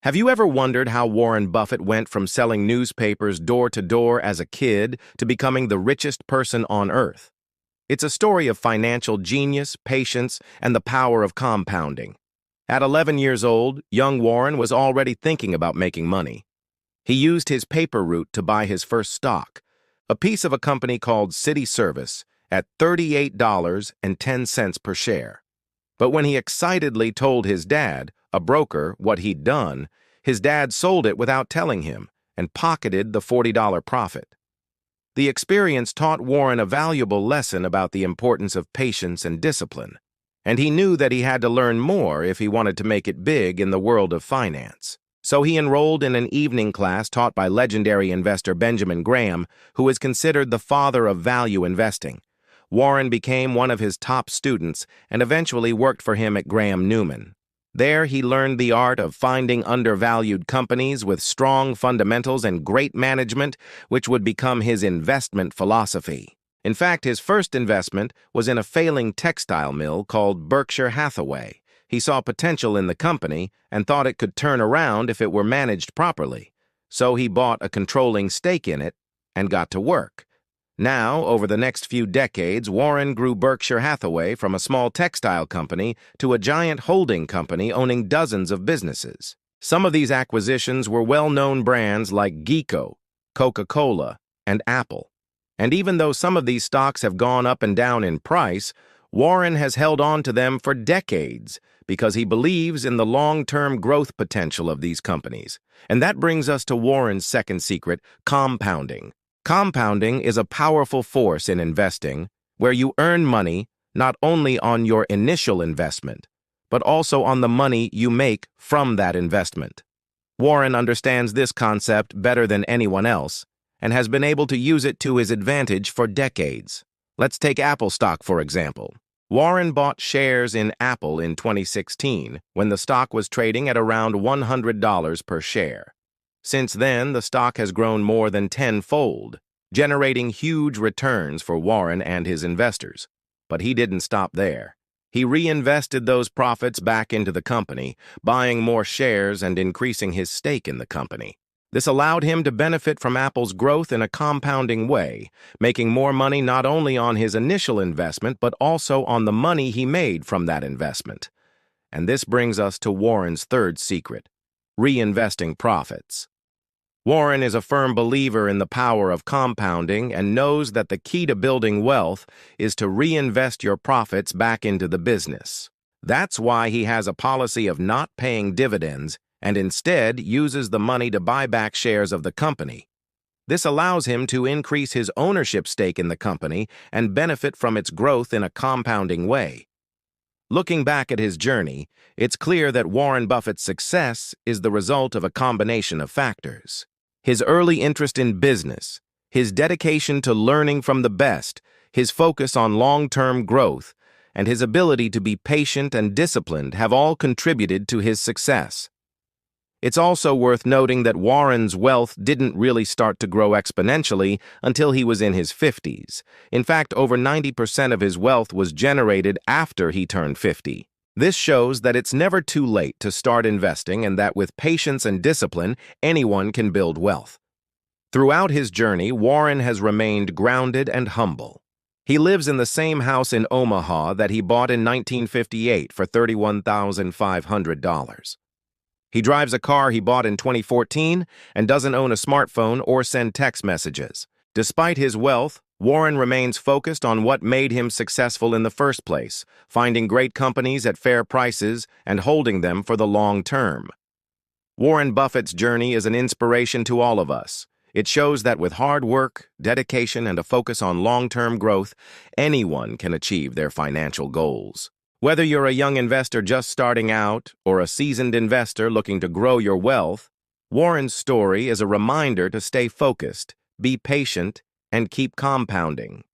Have you ever wondered how Warren Buffett went from selling newspapers door to door as a kid to becoming the richest person on earth? It's a story of financial genius, patience, and the power of compounding. At 11 years old, young Warren was already thinking about making money. He used his paper route to buy his first stock, a piece of a company called City Service, at $38.10 per share. But when he excitedly told his dad, a broker, what he'd done, his dad sold it without telling him and pocketed the $40 profit. The experience taught Warren a valuable lesson about the importance of patience and discipline, and he knew that he had to learn more if he wanted to make it big in the world of finance. So he enrolled in an evening class taught by legendary investor Benjamin Graham, who is considered the father of value investing. Warren became one of his top students and eventually worked for him at Graham Newman. There, he learned the art of finding undervalued companies with strong fundamentals and great management, which would become his investment philosophy. In fact, his first investment was in a failing textile mill called Berkshire Hathaway. He saw potential in the company and thought it could turn around if it were managed properly. So he bought a controlling stake in it and got to work. Now, over the next few decades, Warren grew Berkshire Hathaway from a small textile company to a giant holding company owning dozens of businesses. Some of these acquisitions were well-known brands like Geico, Coca-Cola, and Apple. And even though some of these stocks have gone up and down in price, Warren has held on to them for decades because he believes in the long-term growth potential of these companies. And that brings us to Warren's second secret, compounding. Compounding is a powerful force in investing where you earn money not only on your initial investment, but also on the money you make from that investment. Warren understands this concept better than anyone else and has been able to use it to his advantage for decades. Let's take Apple stock, for example. Warren bought shares in Apple in 2016 when the stock was trading at around $100 per share. Since then, the stock has grown more than tenfold, generating huge returns for Warren and his investors. But he didn't stop there. He reinvested those profits back into the company, buying more shares and increasing his stake in the company. This allowed him to benefit from Apple's growth in a compounding way, making more money not only on his initial investment, but also on the money he made from that investment. And this brings us to Warren's third secret: reinvesting profits. Warren is a firm believer in the power of compounding and knows that the key to building wealth is to reinvest your profits back into the business. That's why he has a policy of not paying dividends and instead uses the money to buy back shares of the company. This allows him to increase his ownership stake in the company and benefit from its growth in a compounding way. Looking back at his journey, it's clear that Warren Buffett's success is the result of a combination of factors. His early interest in business, his dedication to learning from the best, his focus on long-term growth, and his ability to be patient and disciplined have all contributed to his success. It's also worth noting that Warren's wealth didn't really start to grow exponentially until he was in his 50s. In fact, over 90% of his wealth was generated after he turned 50. This shows that it's never too late to start investing and that with patience and discipline, anyone can build wealth. Throughout his journey, Warren has remained grounded and humble. He lives in the same house in Omaha that he bought in 1958 for $31,500. He drives a car he bought in 2014 and doesn't own a smartphone or send text messages. Despite his wealth, Warren remains focused on what made him successful in the first place, finding great companies at fair prices and holding them for the long term. Warren Buffett's journey is an inspiration to all of us. It shows that with hard work, dedication, and a focus on long-term growth, anyone can achieve their financial goals. Whether you're a young investor just starting out or a seasoned investor looking to grow your wealth, Warren's story is a reminder to stay focused, be patient, and keep compounding.